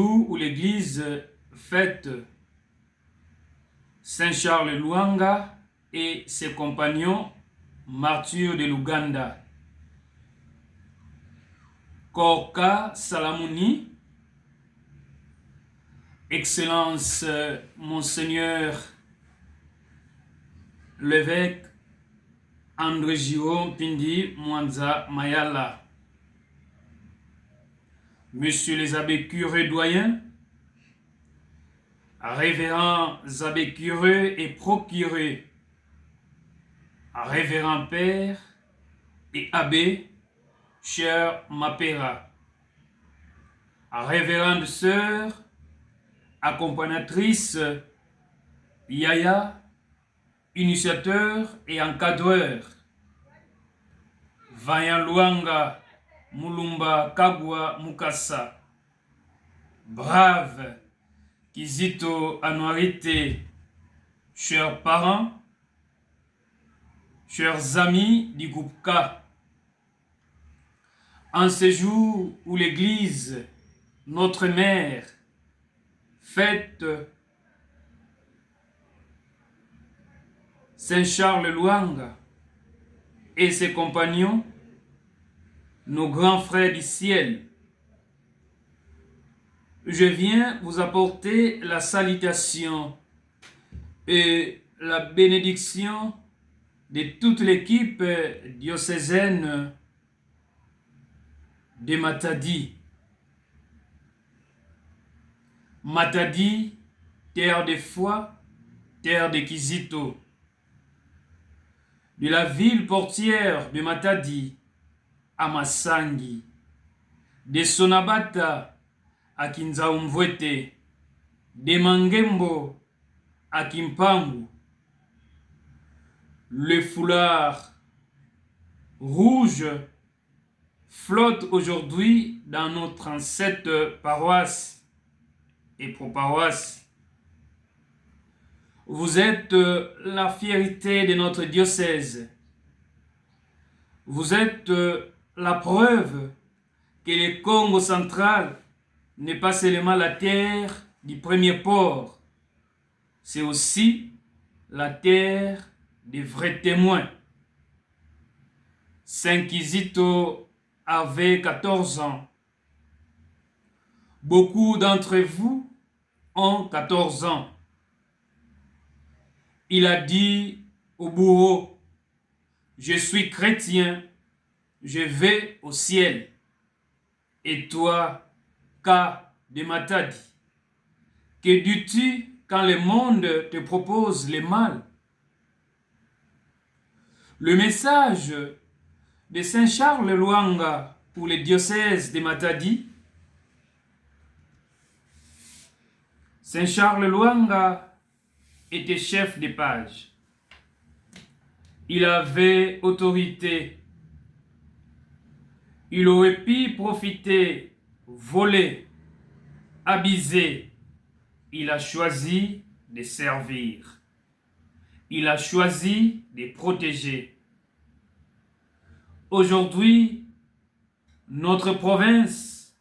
jour où l'Église fête Saint Charles Lwanga et ses compagnons martyrs de l'Ouganda. Korka Salamuni, Excellence Monseigneur l'évêque André Giraud Pindi Mwanza Mayala, Monsieur les abbés curés doyens, révérends abbés curés et procurés, révérends pères et abbés, chers Mapera, révérendes sœurs, accompagnatrices, Yaya, initiateurs et encadreurs, Vayan Lwanga, Mulumba Kagwa Mukasa, Brave, Kizito Anuarite, chers parents, chers amis du groupe K, en ce jour où l'Église, notre mère, fête Saint Charles Lwanga et ses compagnons, nos grands frères du ciel, je viens vous apporter la salutation et la bénédiction de toute l'équipe diocésaine de Matadi. Matadi, terre de foi, terre de Kizito. De la ville portière de Matadi à Masangi, de Sonabata à Kinzaumvwete, de Mangembo à Kimpangu. Le foulard rouge flotte aujourd'hui dans nos 37 paroisses et pro-paroisses. Vous êtes la fierté de notre diocèse. Vous êtes la preuve que le Congo central n'est pas seulement la terre du premier port, c'est aussi la terre des vrais témoins. Saint Kizito avait 14 ans. Beaucoup d'entre vous ont 14 ans. Il a dit au bourreau, je suis chrétien, je vais au ciel. Et toi, K de Matadi, que dis-tu quand le monde te propose le mal? Le message de Saint Charles Lwanga pour le diocèse de Matadi. Saint Charles Lwanga était chef de page. Il avait autorité. Il aurait pu profiter, voler, abuser. Il a choisi de servir. Il a choisi de protéger. Aujourd'hui, notre province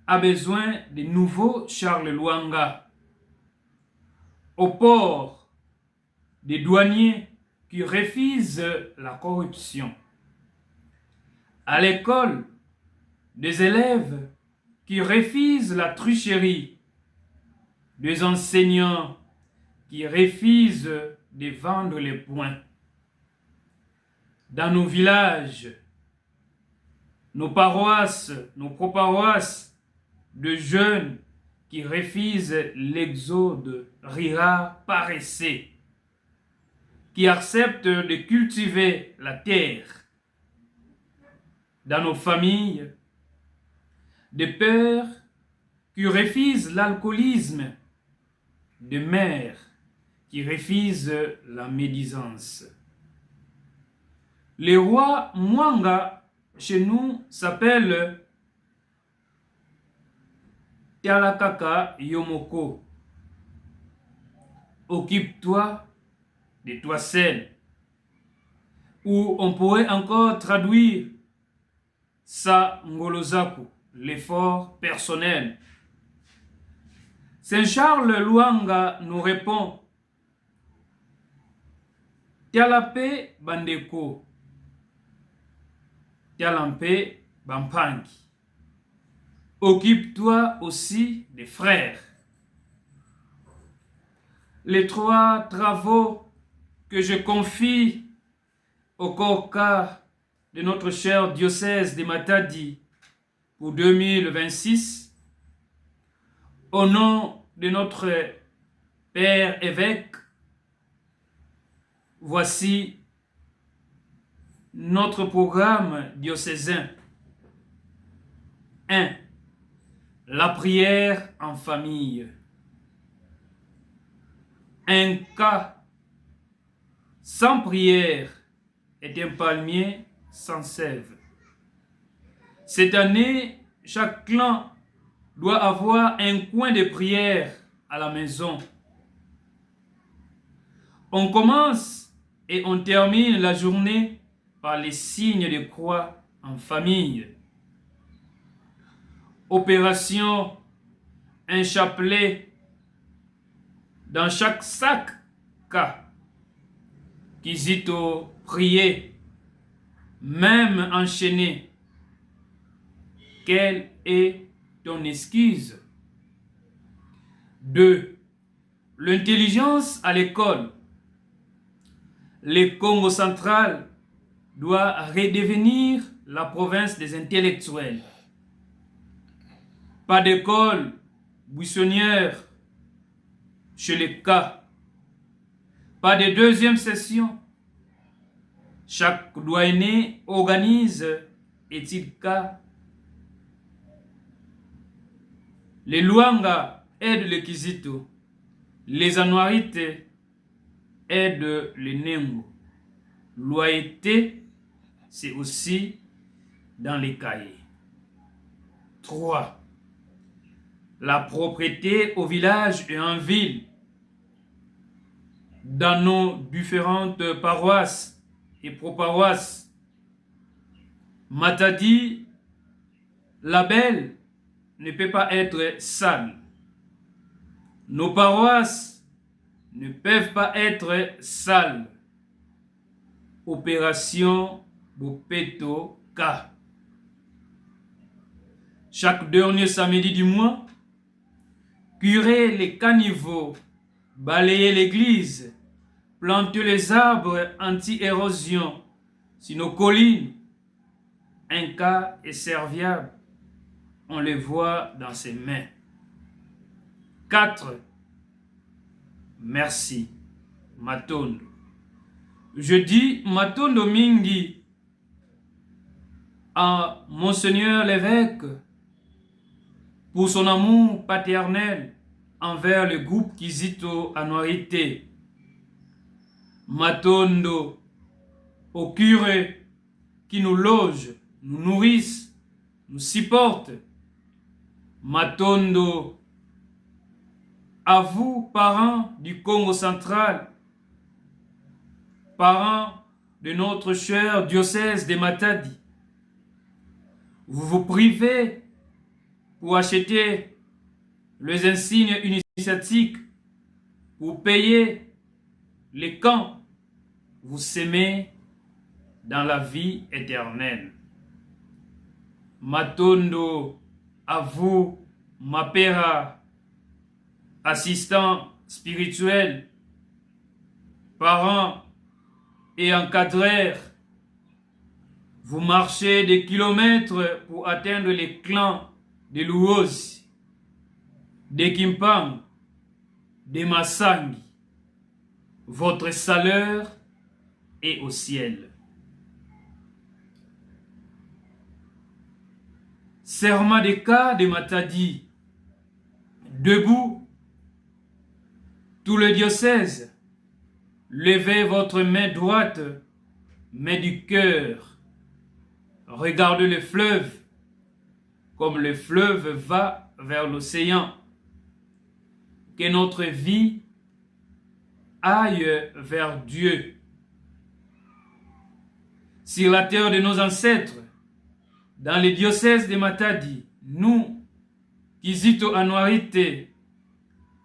a besoin de nouveaux Charles Lwanga. Au port, des douaniers qui refusent la corruption. À l'école, des élèves qui refusent la tricherie. Des enseignants qui refusent de vendre les points. Dans nos villages, nos paroisses, nos pro-paroisses, de jeunes qui refusent l'exode rira paresseux, qui acceptent de cultiver la terre. Dans nos familles, des pères qui refusent l'alcoolisme, des mères qui refusent la médisance. Le roi Mwanga, chez nous, s'appelle Tialakaka Yomoko. Occupe-toi de toi seul. Ou on pourrait encore traduire Sa Ngolozaku, l'effort personnel. Saint Charles Luanga nous répond: Tialape bandeko, tialampe bampangi. Occupe-toi aussi des frères. Les 3 travaux que je confie au Corps de notre cher diocèse de Matadi pour 2026, au nom de notre Père évêque, voici notre programme diocésain. 1. La prière en famille. Un cas sans prière est un palmier sans sève. Cette année, chaque clan doit avoir un coin de prière à la maison. On commence et on termine la journée par les signes de croix en famille. Opération un chapelet dans chaque sac cas. Kizito prier, même enchaîné. Quelle est ton excuse? 2. L'intelligence à l'école. Le Congo central doit redevenir la province des intellectuels. Pas d'école buissonnière chez les cas. Pas de 2e session. Chaque douanier organise études cas. Les Luanga aident le Kizito. Les Anuarites aident le Nengo. Loyauté, c'est aussi dans les cahiers. 3. La propreté au village et en ville. Dans nos différentes paroisses et pro-paroisses. Matadi, la belle, ne peut pas être sale. Nos paroisses ne peuvent pas être sales. Opération Bopeto K. Chaque dernier samedi du mois, curer les caniveaux, balayer l'église, planter les arbres anti-érosion sur nos collines. Un cas est serviable. On le voit dans ses mains. 4. Merci. Matondo. Je dis Matondo Mingi à Monseigneur l'évêque pour son amour paternel envers le groupe Kizito Anuarité. Matondo au curé qui nous loge, nous nourrissent, nous supportent. Matondo à vous, parents du Congo central, parents de notre cher diocèse de Matadi. Vous vous privez pour acheter les insignes initiatiques, pour payer les camps. Vous s'aimez dans la vie éternelle. Matondo à vous, ma père, assistant spirituel, parents et encadreurs. Vous marchez des kilomètres pour atteindre les clans de Luozi, de Kimpang, de Masangi. Votre salaire est au ciel. Serment des cas de Matadi. Debout, tout le diocèse, levez votre main droite, main du cœur. Regardez le fleuve, comme le fleuve va vers l'océan. Que notre vie aille vers Dieu. Sur la terre de nos ancêtres, dans les diocèses de Matadi, nous, Kizito Anuarité,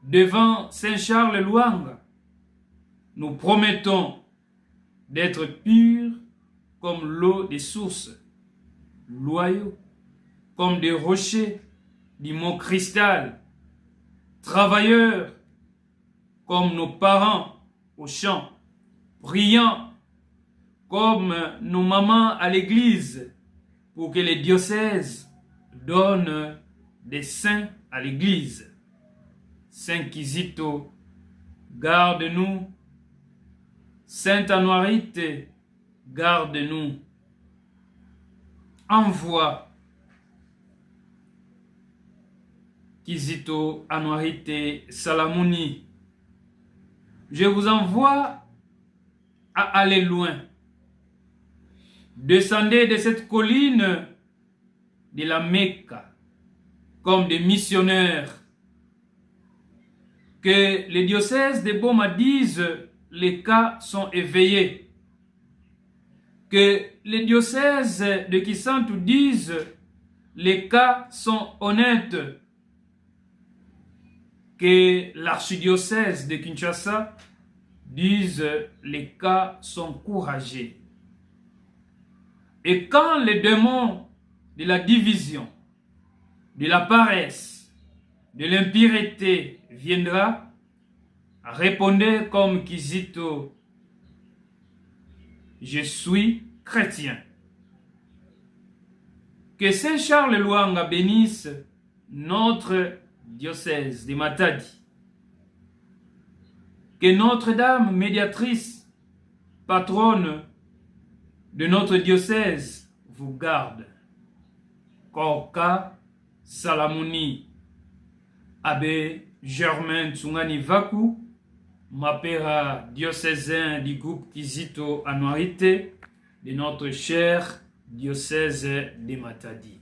devant Saint Charles Lwanga, nous promettons d'être purs comme l'eau des sources, loyaux comme des rochers du mont Cristal, travailleurs comme nos parents au champ, priants comme nos mamans à l'église, pour que les diocèses donnent des saints à l'église. Saint Kizito, garde-nous. Sainte Anuarite, garde-nous. Envoie Kizito Anuarite Salamuni. Je vous envoie à aller loin. Descendez de cette colline de la Mecque comme des missionnaires. Que les diocèses de Boma disent les cas sont éveillés. Que les diocèses de Kisantu disent les cas sont honnêtes. Que l'archidiocèse de Kinshasa dise les cas sont courageux. Et quand les démons de la division, de la paresse, de l'impureté viendra, répondez comme Kizito, je suis chrétien. Que Saint Charles Lwanga bénisse notre diocèse de Matadi. Que Notre-Dame médiatrice, patronne de notre diocèse, vous garde. Korka Salamuni, Abbé Germain Tsungani Vaku, Mapera diocésain du groupe Kizito Anuarite de notre cher diocèse de Matadi.